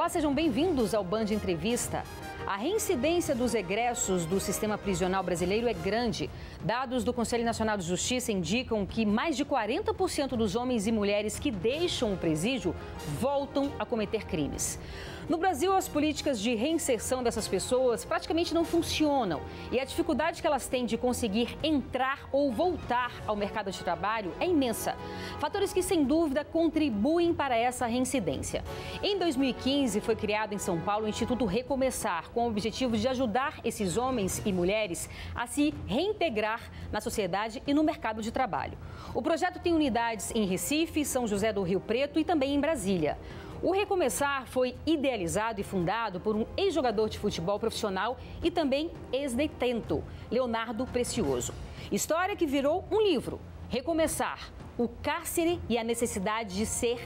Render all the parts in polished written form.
Olá, sejam bem-vindos ao Band Entrevista. A reincidência dos egressos do sistema prisional brasileiro é grande. Dados do Conselho Nacional de Justiça indicam que mais de 40% dos homens e mulheres que deixam o presídio voltam a cometer crimes. No Brasil, as políticas de reinserção dessas pessoas praticamente não funcionam e a dificuldade que elas têm de conseguir entrar ou voltar ao mercado de trabalho é imensa. Fatores que, sem dúvida, contribuem para essa reincidência. Em 2015, foi criado em São Paulo o Instituto Recomeçar, com o objetivo de ajudar esses homens e mulheres a se reintegrar na sociedade e no mercado de trabalho. O projeto tem unidades em Recife, São José do Rio Preto e também em Brasília. O Recomeçar foi idealizado e fundado por um ex-jogador de futebol profissional e também ex-detento, Leonardo Precioso. História que virou um livro, Recomeçar, o cárcere e a necessidade de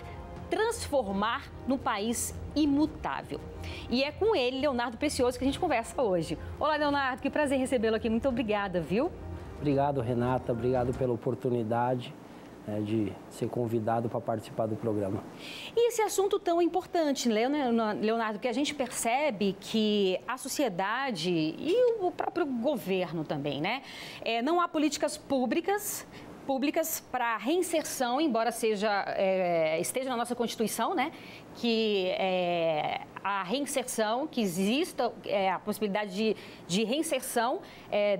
transformar no país imutável. E é com ele, Leonardo Precioso, que a gente conversa hoje. Olá, Leonardo, que prazer recebê-lo aqui. Muito obrigada, viu? Obrigado, Renata. Obrigado pela oportunidade de ser convidado para participar do programa. E esse assunto tão importante, Leonardo, que a gente percebe que a sociedade e o próprio governo também, né? Não há políticas públicas para reinserção, embora esteja na nossa Constituição, né? Que a reinserção, que exista a possibilidade de reinserção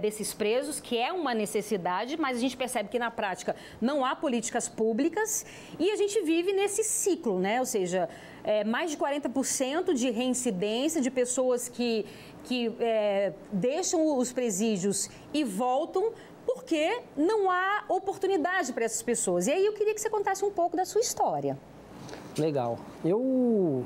desses presos, que é uma necessidade, mas a gente percebe que na prática não há políticas públicas e a gente vive nesse ciclo, né? Ou seja, mais de 40% de reincidência de pessoas que deixam os presídios e voltam porque não há oportunidade para essas pessoas. E aí eu queria que você contasse um pouco da sua história. Legal. Eu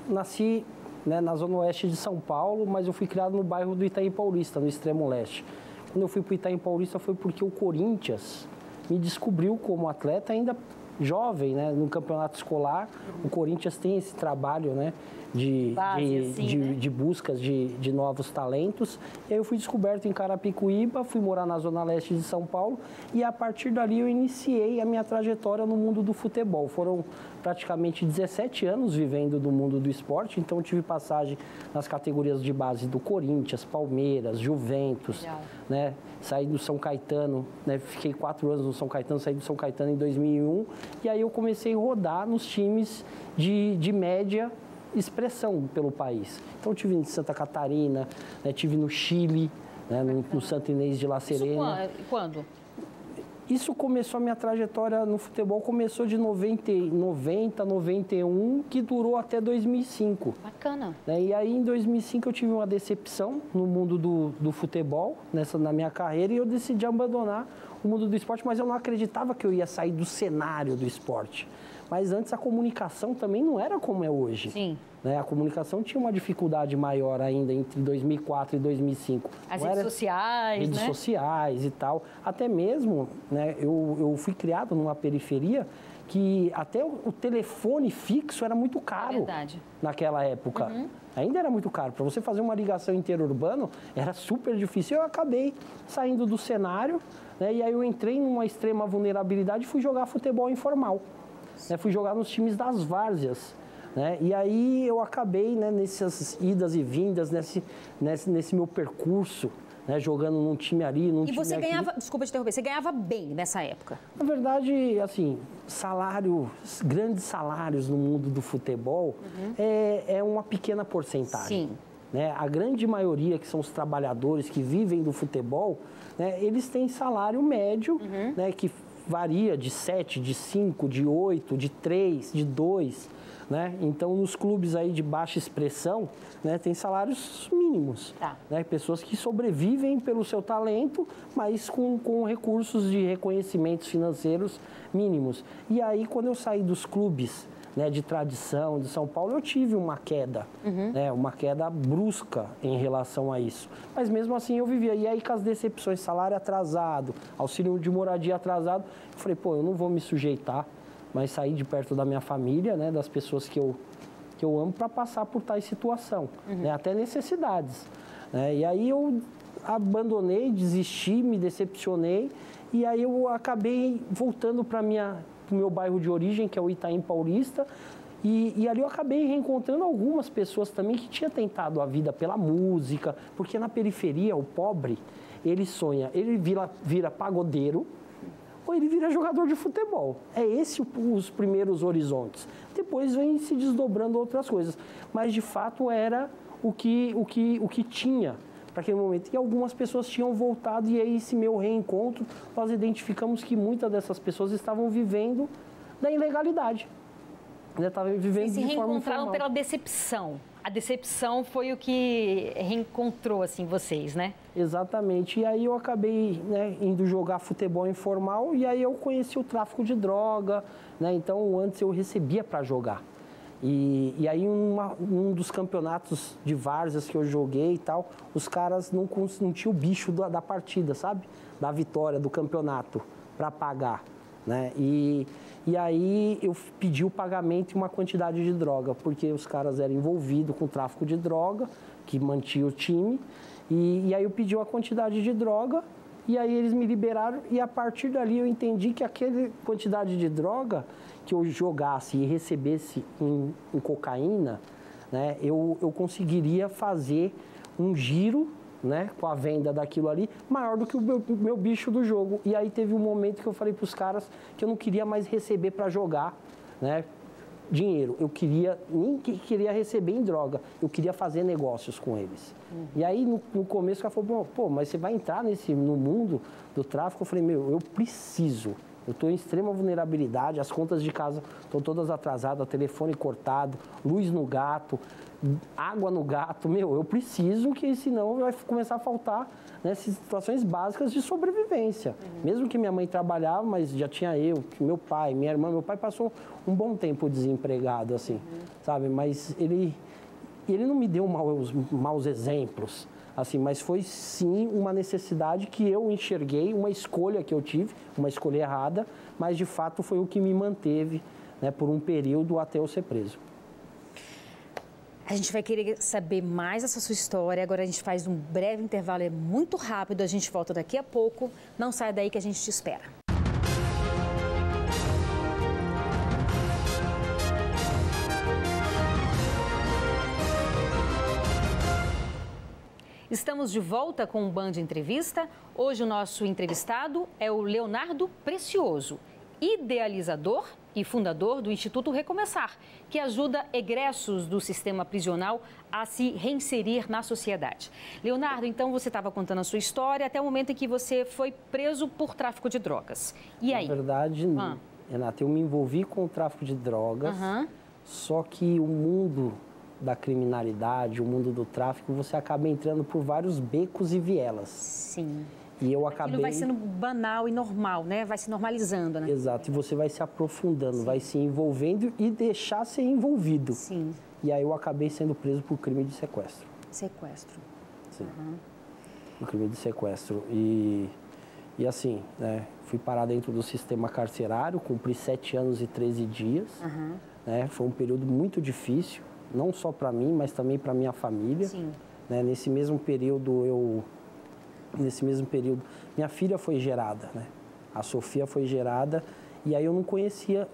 nasci, né, na Zona Oeste de São Paulo, mas eu fui criado no bairro do Itaim Paulista, no extremo leste. Quando eu fui para o Itaim Paulista foi porque o Corinthians me descobriu como atleta ainda jovem, né, no campeonato escolar. O Corinthians tem esse trabalho, né, de buscas de novos talentos. E aí eu fui descoberto em Carapicuíba, fui morar na Zona Leste de São Paulo e a partir dali eu iniciei a minha trajetória no mundo do futebol. Foram praticamente 17 anos vivendo do mundo do esporte, então eu tive passagem nas categorias de base do Corinthians, Palmeiras, Juventus, né? Saí do São Caetano, né? Fiquei 4 anos no São Caetano, saí do São Caetano em 2001 e aí eu comecei a rodar nos times de média expressão pelo país. Então eu tive em Santa Catarina, né, tive no Chile, né, no Santo Inês de La Serena. Isso quando? Isso começou, a minha trajetória no futebol começou de 90, 91, que durou até 2005. Bacana. E aí em 2005 eu tive uma decepção no mundo do futebol, na minha carreira, e eu decidi abandonar o mundo do esporte, mas eu não acreditava que eu ia sair do cenário do esporte. Mas antes a comunicação também não era como é hoje. Sim. Né? A comunicação tinha uma dificuldade maior ainda entre 2004 e 2005. As redes sociais, redes sociais e tal. Até mesmo, né, eu fui criado numa periferia que até o telefone fixo era muito caro naquela época. Uhum. Ainda era muito caro. Para você fazer uma ligação interurbano era super difícil. Eu acabei saindo do cenário, né, e aí eu entrei numa extrema vulnerabilidade e fui jogar futebol informal. Fui jogar nos times das várzeas, né? E aí eu acabei, né, nessas idas e vindas, nesse meu percurso, né, jogando num time ali, num time aqui. E você ganhava, desculpa te interromper, você ganhava bem nessa época? Na verdade, assim, grandes salários no mundo do futebol é uma pequena porcentagem. Sim. Né? A grande maioria, que são os trabalhadores que vivem do futebol, né, eles têm salário médio, né, que varia de 7, de 5, de 8, de 3, de 2, né? Então, nos clubes aí de baixa expressão, né, tem salários mínimos. Né? Pessoas que sobrevivem pelo seu talento, mas com recursos de reconhecimentos financeiros mínimos. E aí, quando eu saí dos clubes, né, de tradição de São Paulo, eu tive uma queda, né, uma queda brusca em relação a isso. Mas mesmo assim eu vivia. E aí com as decepções, salário atrasado, auxílio de moradia atrasado, eu falei, pô, eu não vou me sujeitar, mas sair de perto da minha família, né, das pessoas que eu amo, para passar por tais situação, né, até necessidades. Né? E aí eu abandonei, desisti, me decepcionei, e aí eu acabei voltando para o meu bairro de origem, que é o Itaim Paulista, E ali eu acabei reencontrando algumas pessoas também que tinham tentado a vida pela música, porque na periferia, o pobre, ele sonha, ele vira pagodeiro ou ele vira jogador de futebol. É esse os primeiros horizontes. Depois vem se desdobrando outras coisas. Mas, de fato, era o que tinha para aquele momento. E algumas pessoas tinham voltado e aí esse meu reencontro, nós identificamos que muitas dessas pessoas estavam vivendo da ilegalidade. Estavam vivendo de forma informal. Se reencontraram pela decepção. A decepção foi o que reencontrou, assim, vocês, né? Exatamente. E aí eu acabei, né, indo jogar futebol informal e aí eu conheci o tráfico de droga, né? Então, antes eu recebia para jogar. E aí, um dos campeonatos de várzeas que eu joguei e tal, os caras não tinham o bicho da partida, sabe? Da vitória, do campeonato, para pagar, né? E aí eu pedi o pagamento e uma quantidade de droga, porque os caras eram envolvidos com tráfico de droga, que mantinha o time. E aí eu pedi uma quantidade de droga, e aí eles me liberaram, e a partir dali eu entendi que aquela quantidade de droga que eu jogasse e recebesse em cocaína, né, eu conseguiria fazer um giro, né, com a venda daquilo ali, maior do que o meu bicho do jogo. E aí teve um momento que eu falei para os caras que eu não queria mais receber para jogar, né, dinheiro. Eu nem queria receber em droga, eu queria fazer negócios com eles. E aí no começo o cara falou, pô, mas você vai entrar no mundo do tráfico? Eu falei, eu preciso. Eu estou em extrema vulnerabilidade, as contas de casa estão todas atrasadas, telefone cortado, luz no gato, água no gato. Eu preciso, que senão vai começar a faltar, né, situações básicas de sobrevivência. Mesmo que minha mãe trabalhava, mas já tinha eu, meu pai, minha irmã. Meu pai passou um bom tempo desempregado, assim, sabe? Mas ele não me deu maus exemplos, assim, mas foi sim uma necessidade que eu enxerguei, uma escolha que eu tive, uma escolha errada, mas de fato foi o que me manteve, né, por um período até eu ser preso. A gente vai querer saber mais essa sua história, agora a gente faz um breve intervalo, é muito rápido, a gente volta daqui a pouco, não sai daí que a gente te espera. Estamos de volta com o Band Entrevista. Hoje o nosso entrevistado é o Leonardo Precioso, idealizador e fundador do Instituto Recomeçar, que ajuda egressos do sistema prisional a se reinserir na sociedade. Leonardo, então você estava contando a sua história até o momento em que você foi preso por tráfico de drogas. E aí? Na verdade, Renata, eu me envolvi com o tráfico de drogas, só que o mundo da criminalidade, o mundo do tráfico, você acaba entrando por vários becos e vielas. Sim. E eu acabei... Aquilo vai sendo banal e normal, né? Vai se normalizando, né? Exato. E você vai se aprofundando, vai se envolvendo e deixar ser envolvido. Sim. E aí eu acabei sendo preso por crime de sequestro. Sequestro. Sim. Por crime de sequestro. E assim, né? Fui parar dentro do sistema carcerário, cumpri 7 anos e 13 dias. Né? Foi um período muito difícil. Não só para mim, mas também para minha família. Sim. Né? Nesse mesmo período, minha filha foi gerada, né? A Sofia foi gerada e aí eu não conhecia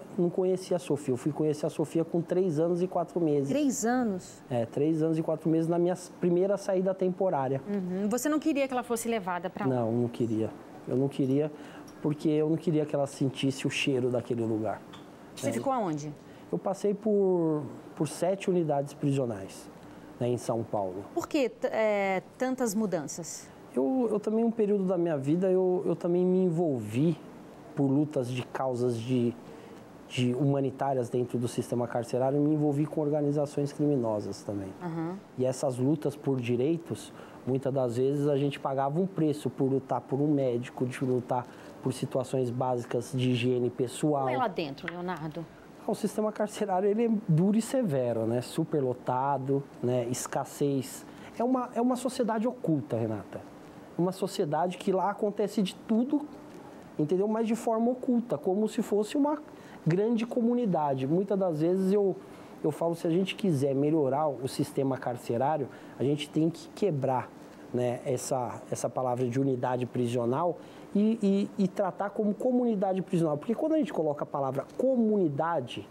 a Sofia. Eu fui conhecer a Sofia com 3 anos e 4 meses. 3 anos? 3 anos e 4 meses na minha primeira saída temporária. Você não queria que ela fosse levada para lá? Não, não queria. Eu não queria, porque eu não queria que ela sentisse o cheiro daquele lugar. Você ficou aonde? Eu passei por 7 unidades prisionais, né, em São Paulo. Por que tantas mudanças? Eu também, um período da minha vida, eu também me envolvi por lutas de causas de humanitárias dentro do sistema carcerário e me envolvi com organizações criminosas também. E essas lutas por direitos, muitas das vezes a gente pagava um preço por lutar por um médico, de lutar por situações básicas de higiene pessoal. Como é lá dentro, Leonardo? O sistema carcerário, ele é duro e severo, né? Superlotado, né? Escassez. É uma sociedade oculta, Renata. Uma sociedade que lá acontece de tudo, entendeu? Mas de forma oculta, como se fosse uma grande comunidade. Muitas das vezes eu falo, se a gente quiser melhorar o sistema carcerário, a gente tem que quebrar, né, essa palavra de unidade prisional e tratar como comunidade prisional. Porque quando a gente coloca a palavra comunidade,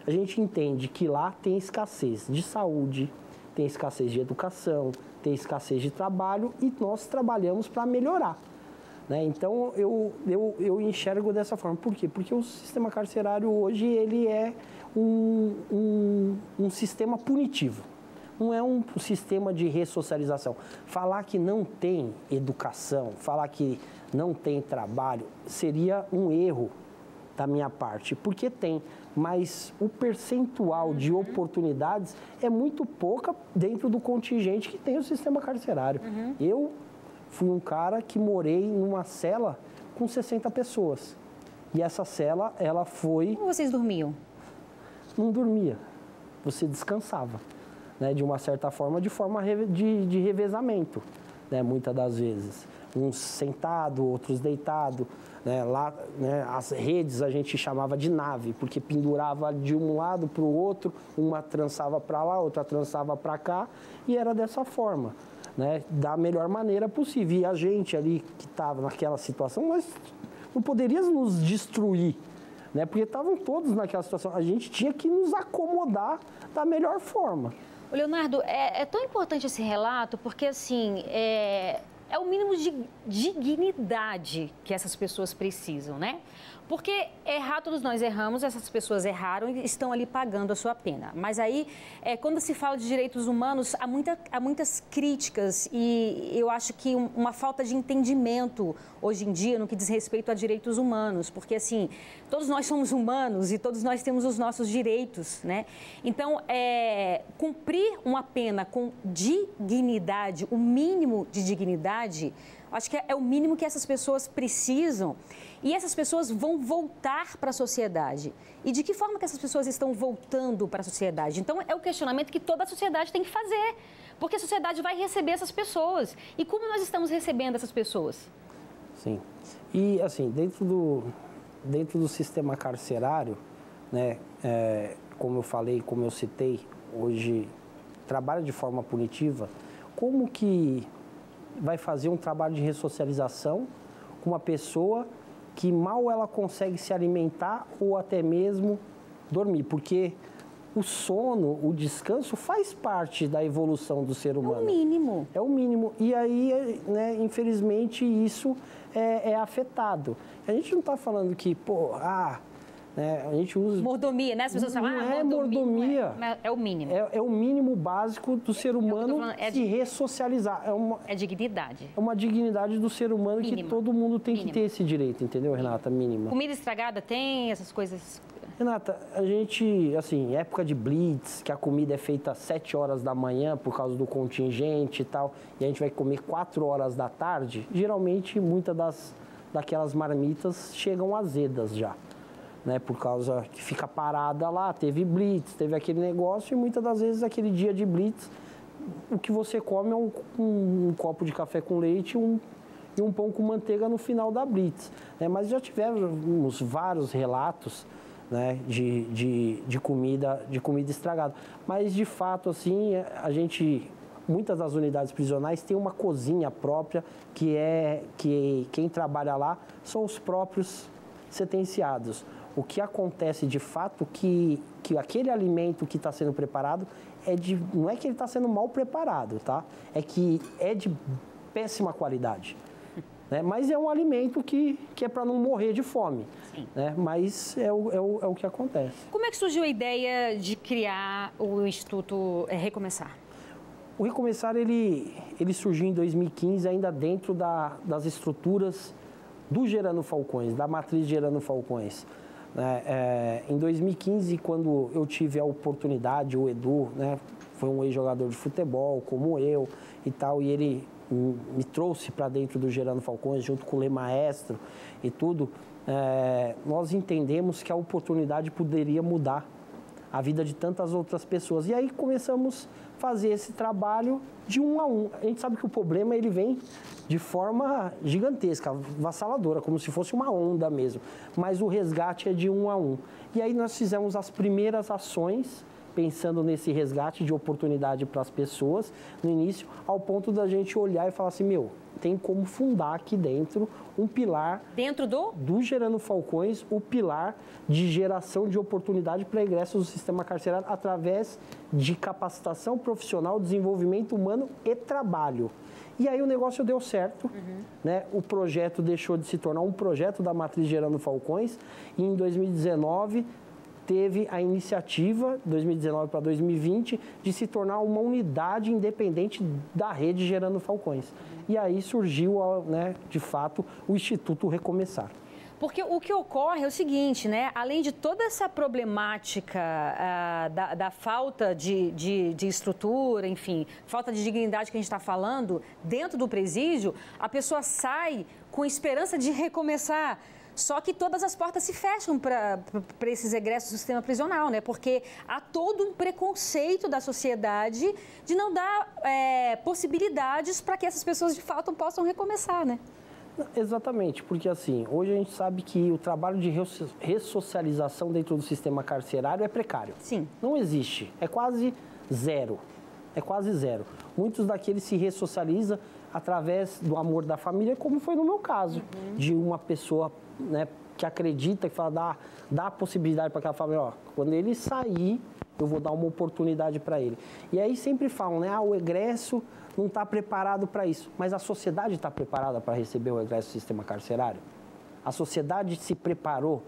a gente entende que lá tem escassez de saúde, tem escassez de educação, tem escassez de trabalho e nós trabalhamos para melhorar. Né? Então, eu enxergo dessa forma. Por quê? Porque o sistema carcerário hoje ele é um sistema punitivo. Não é um sistema de ressocialização. Falar que não tem educação, falar que não tem trabalho, seria um erro da minha parte, porque tem, mas o percentual de oportunidades é muito pouca dentro do contingente que tem o sistema carcerário. Eu fui um cara que morei numa cela com 60 pessoas. E essa cela, ela foi... Como vocês dormiam? Não dormia, você descansava. Né, de uma certa forma, de revezamento, né, muitas das vezes. Uns sentados, outros deitados. Né, lá, né, as redes a gente chamava de nave, porque pendurava de um lado para o outro, uma trançava para lá, outra trançava para cá, e era dessa forma, né, da melhor maneira possível. E a gente ali que estava naquela situação, nós não poderíamos nos destruir, né, porque estavam todos naquela situação. A gente tinha que nos acomodar da melhor forma. Leonardo, é tão importante esse relato porque, assim, é o mínimo de dignidade que essas pessoas precisam, né? Porque errar, todos nós erramos, essas pessoas erraram e estão ali pagando a sua pena. Mas aí, quando se fala de direitos humanos, há muitas críticas e eu acho que uma falta de entendimento hoje em dia no que diz respeito a direitos humanos. Porque, assim, todos nós somos humanos e todos nós temos os nossos direitos, né? Então, cumprir uma pena com dignidade, o mínimo de dignidade, acho que é o mínimo que essas pessoas precisam e essas pessoas vão voltar para a sociedade. E de que forma que essas pessoas estão voltando para a sociedade? Então, é o questionamento que toda a sociedade tem que fazer, porque a sociedade vai receber essas pessoas. E como nós estamos recebendo essas pessoas? Sim. E, assim, dentro do sistema carcerário, né, como eu falei, como eu citei, hoje trabalha de forma punitiva, como que vai fazer um trabalho de ressocialização com uma pessoa que mal ela consegue se alimentar ou até mesmo dormir, porque o sono, o descanso faz parte da evolução do ser humano. É o mínimo. É o mínimo. E aí, né, infelizmente, isso é afetado. A gente não está falando que, né, a gente usa... Mordomia, né? As pessoas falam, não é mordomia. É o mínimo. É o mínimo básico do ser humano se ressocializar. É dignidade. É uma dignidade do ser humano mínima. Que todo mundo tem que ter esse direito, entendeu, Renata? Mínima. Comida estragada tem essas coisas? Renata, a gente, assim, época de blitz, que a comida é feita às 7 horas da manhã por causa do contingente e tal, e a gente vai comer 4 horas da tarde, geralmente muitas daquelas marmitas chegam azedas já. Né, por causa que fica parada lá, teve blitz, teve aquele negócio e muitas das vezes aquele dia de blitz, o que você come é um copo de café com leite e um pão com manteiga no final da blitz. Né, mas já tivemos vários relatos, né, de comida estragada. Mas de fato, assim, muitas das unidades prisionais têm uma cozinha própria que quem trabalha lá são os próprios sentenciados. O que acontece de fato que aquele alimento que está sendo preparado não é que ele está sendo mal preparado, tá? É que é de péssima qualidade. Né? Mas é um alimento que é para não morrer de fome. Né? Mas é o que acontece. Como é que surgiu a ideia de criar o Instituto Recomeçar? O Recomeçar, ele surgiu em 2015, ainda dentro das estruturas do Gerando Falcões, da matriz Gerando Falcões. Em 2015, quando eu tive a oportunidade, o Edu, né, foi um ex-jogador de futebol, como eu e tal, e ele me trouxe para dentro do Gerando Falcões, junto com o Lê Maestro e tudo, nós entendemos que a oportunidade poderia mudar a vida de tantas outras pessoas. E aí começamos a fazer esse trabalho de um a um. A gente sabe que o problema ele vem de forma gigantesca, avassaladora, como se fosse uma onda mesmo. Mas o resgate é de um a um. E aí nós fizemos as primeiras ações, pensando nesse resgate de oportunidade para as pessoas, no início, ao ponto da gente olhar e falar assim, tem como fundar aqui dentro um pilar... Dentro do Gerando Falcões, o pilar de geração de oportunidade para egressos do sistema carcerário através de capacitação profissional, desenvolvimento humano e trabalho. E aí o negócio deu certo, né? O projeto deixou de se tornar um projeto da Matriz Gerando Falcões e em 2019 teve a iniciativa, 2019 para 2020, de se tornar uma unidade independente da rede Gerando Falcões. E aí surgiu, né, de fato, o Instituto Recomeçar. Porque o que ocorre é o seguinte, né? Além de toda essa problemática da falta de estrutura, enfim, falta de dignidade que a gente está falando, dentro do presídio, a pessoa sai com esperança de recomeçar. Só que todas as portas se fecham para esses egressos do sistema prisional, né? Porque há todo um preconceito da sociedade de não dar possibilidades para que essas pessoas, de fato, possam recomeçar, né? Exatamente, porque assim, hoje a gente sabe que o trabalho de ressocialização dentro do sistema carcerário é precário. Sim. Não existe, é quase zero. É quase zero. Muitos daqueles se ressocializam através do amor da família, como foi no meu caso, de uma pessoa, né, que acredita, que fala, dá a possibilidade para aquela família, ó, quando ele sair, eu vou dar uma oportunidade para ele. E aí sempre falam, né, o egresso não está preparado para isso. Mas a sociedade está preparada para receber o egresso do sistema carcerário? A sociedade se preparou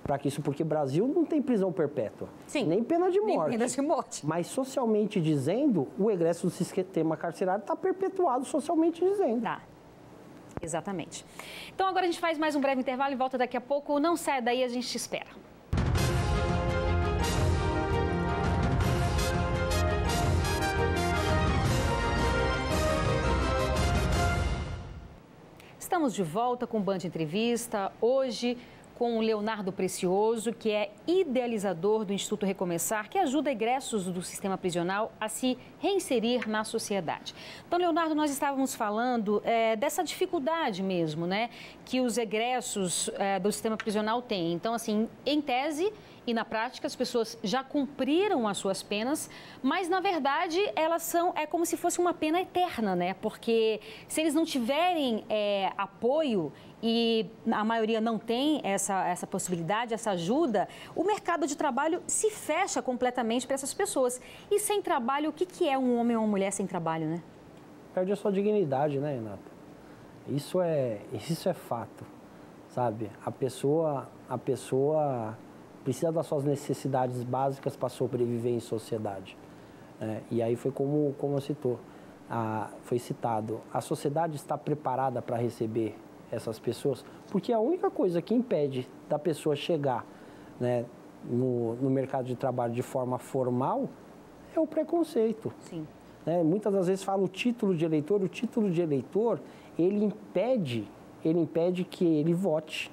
para isso, porque o Brasil não tem prisão perpétua. Sim, nem pena de morte. Nem pena de morte. Mas socialmente dizendo, o egresso do sistema carcerário está perpetuado socialmente dizendo. Tá. Exatamente. Então agora a gente faz mais um breve intervalo e volta daqui a pouco. Não saia daí, a gente te espera. Estamos de volta com o Band Entrevista, hoje com o Leonardo Precioso, que é idealizador do Instituto Recomeçar, que ajuda egressos do sistema prisional a se reinserir na sociedade. Então, Leonardo, nós estávamos falando dessa dificuldade mesmo, né, que os egressos do sistema prisional têm. Então, assim, em tese e na prática, as pessoas já cumpriram as suas penas, mas, na verdade, é como se fosse uma pena eterna, né? Porque se eles não tiverem apoio, e a maioria não tem essa possibilidade, essa ajuda, o mercado de trabalho se fecha completamente para essas pessoas. E sem trabalho, o que é um homem ou uma mulher sem trabalho, né? Perde a sua dignidade, né, Renata? Isso é fato, sabe? A pessoa precisa das suas necessidades básicas para sobreviver em sociedade. E aí foi como foi citado, a sociedade está preparada para receber essas pessoas, porque a única coisa que impede da pessoa chegar, né, no mercado de trabalho de forma formal é o preconceito. Sim. Muitas das vezes fala o título de eleitor, ele impede que ele vote,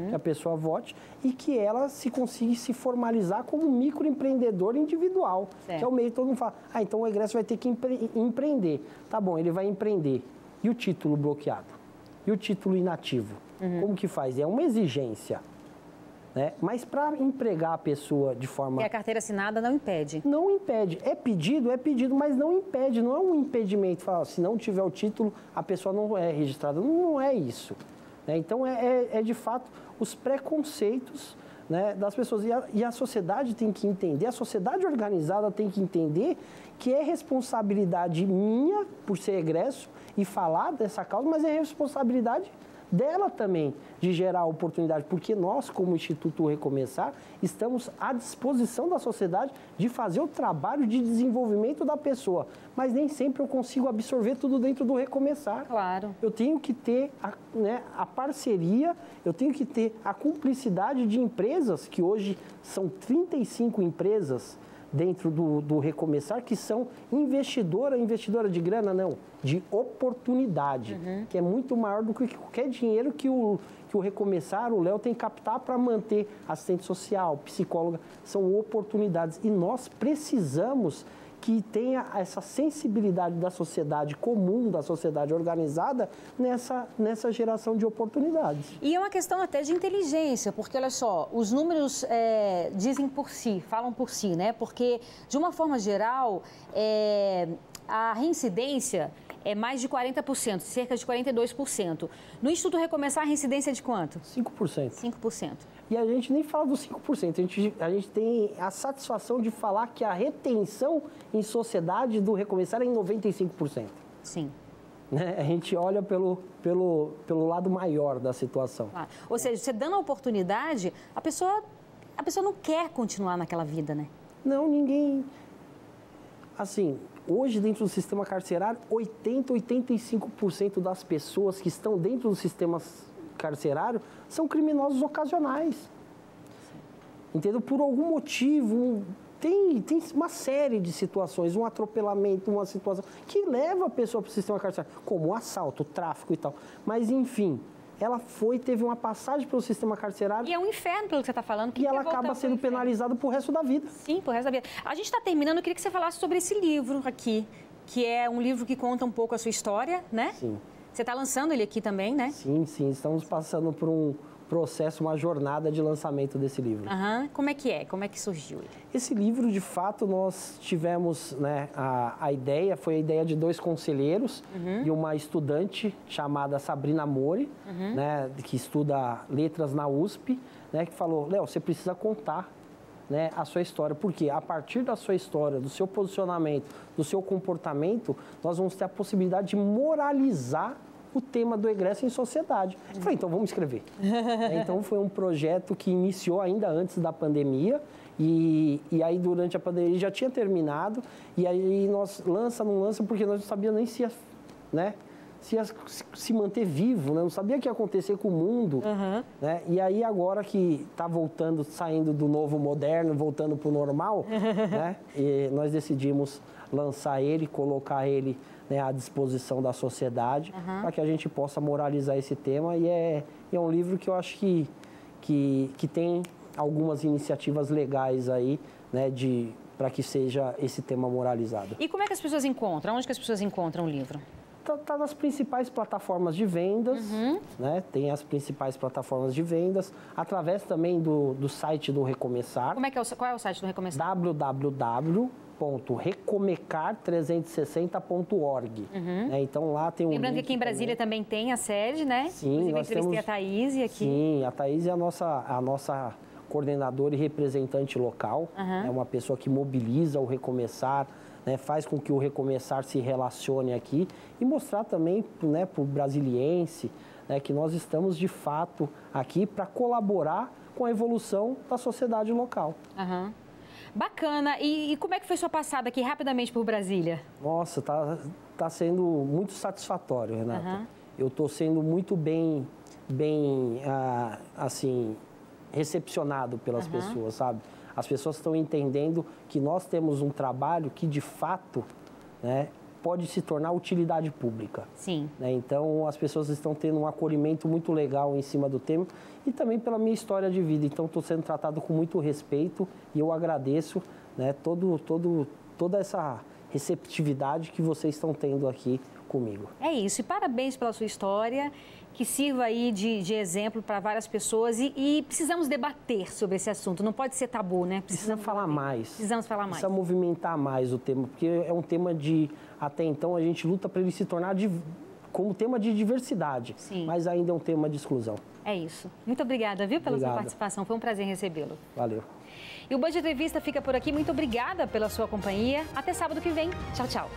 que a pessoa vote e que ela consiga se formalizar como microempreendedor individual, certo. Que é o meio que todo mundo fala, então o egresso vai ter que empreender. Tá bom, ele vai empreender. E o título bloqueado? E o título inativo? Como que faz? É uma exigência, né? Mas para empregar a pessoa de forma... E a carteira assinada não impede? Não impede. É pedido, mas não impede. Não é um impedimento. Fala, se não tiver o título, a pessoa não é registrada. Não é isso. Então, de fato, os preconceitos, né, das pessoas. E a sociedade tem que entender, a sociedade organizada tem que entender que é responsabilidade minha, por ser egresso, e falar dessa causa, mas é responsabilidade dela também de gerar oportunidade, porque nós, como Instituto Recomeçar, estamos à disposição da sociedade de fazer o trabalho de desenvolvimento da pessoa, mas nem sempre eu consigo absorver tudo dentro do Recomeçar. Claro. Eu tenho que ter a parceria, eu tenho que ter a cumplicidade de empresas, que hoje são 35 empresas dentro do Recomeçar, que são investidora de grana, não, de oportunidade, que é muito maior do que qualquer dinheiro que o Recomeçar, o Léo tem que captar para manter assistente social, psicóloga, são oportunidades. E nós precisamos que tenha essa sensibilidade da sociedade comum, da sociedade organizada, nessa geração de oportunidades. E é uma questão até de inteligência, porque, olha só, os números dizem por si, falam por si, né? Porque, de uma forma geral, a reincidência é mais de 40%, cerca de 42%. No Instituto Recomeçar, a reincidência é de quanto? 5%. 5%. E a gente nem fala dos 5%, a gente tem a satisfação de falar que a retenção em sociedade do Recomeçar é em 95%. Sim. Né? A gente olha pelo lado maior da situação. Ah, ou seja, você dando a oportunidade, a pessoa não quer continuar naquela vida, né? Não, ninguém... Assim, hoje dentro do sistema carcerário, 85% das pessoas que estão dentro do sistema carcerário são criminosos ocasionais. Entendeu? Por algum motivo, tem uma série de situações, um atropelamento, uma situação que leva a pessoa para o sistema carcerário, como o assalto, o tráfico e tal. Mas, enfim, ela teve uma passagem pelo sistema carcerário. E é um inferno, pelo que você está falando. E ela acaba sendo penalizada pro resto da vida. Sim, pro resto da vida. A gente está terminando, eu queria que você falasse sobre esse livro aqui, que é um livro que conta um pouco a sua história, né? Sim. Você está lançando ele aqui também, né? Sim, sim. Estamos passando por um processo, uma jornada de lançamento desse livro. Uhum. Como é que é? Como é que surgiu? Esse livro, de fato, nós tivemos, né, a ideia, foi a ideia de 2 conselheiros e uma estudante chamada Sabrina Mori, né, que estuda letras na USP, né, que falou, Léo, você precisa contar, né, a sua história, porque a partir da sua história, do seu posicionamento, do seu comportamento, nós vamos ter a possibilidade de moralizar o tema do egresso em sociedade. Eu falei, então vamos escrever. Então foi um projeto que iniciou ainda antes da pandemia e aí durante a pandemia já tinha terminado e aí nós não lança, porque nós não sabíamos nem se ia, né, se manter vivo, né? Não sabia o que ia acontecer com o mundo. Né? E aí agora que está voltando, saindo do novo moderno, voltando para o normal, né? E nós decidimos lançar ele, colocar ele, né, à disposição da sociedade, para que a gente possa moralizar esse tema. E é um livro que eu acho que tem algumas iniciativas legais aí, né, para que seja esse tema moralizado. E como é que as pessoas encontram? Onde que as pessoas encontram o livro? Está nas principais plataformas de vendas, né? Tem as principais plataformas de vendas, através também do site do Recomeçar. Qual é o site do Recomeçar? www.recomecar360.org. Né? Então lá tem um Lembrando que aqui em Brasília também tem a sede, né? Sim, nós temos a Thaís aqui. Sim, a Thaís é a nossa coordenadora e representante local. É uma pessoa que mobiliza o Recomeçar, né, faz com que o Recomeçar se relacione aqui e mostrar também, né, para o brasiliense, né, que nós estamos de fato aqui para colaborar com a evolução da sociedade local. Bacana. E como é que foi sua passada aqui rapidamente por Brasília? Nossa, tá sendo muito satisfatório, Renata. Eu estou sendo muito bem assim, recepcionado pelas pessoas, sabe? As pessoas estão entendendo que nós temos um trabalho que, de fato, né, pode se tornar utilidade pública. Sim. Né? Então, as pessoas estão tendo um acolhimento muito legal em cima do tema e também pela minha história de vida. Então, estou sendo tratado com muito respeito e eu agradeço, né, toda essa receptividade que vocês estão tendo aqui comigo. É isso. E parabéns pela sua história, que sirva aí de exemplo para várias pessoas e precisamos debater sobre esse assunto. Não pode ser tabu, né? Precisamos falar mais. Precisamos falar mais. Precisa movimentar mais o tema, porque é um tema até então, a gente luta para ele se tornar como tema de diversidade, mas ainda é um tema de exclusão. É isso. Muito obrigada, viu, pela sua participação. Foi um prazer recebê-lo. Valeu. E o Band Entrevista fica por aqui. Muito obrigada pela sua companhia. Até sábado que vem. Tchau, tchau.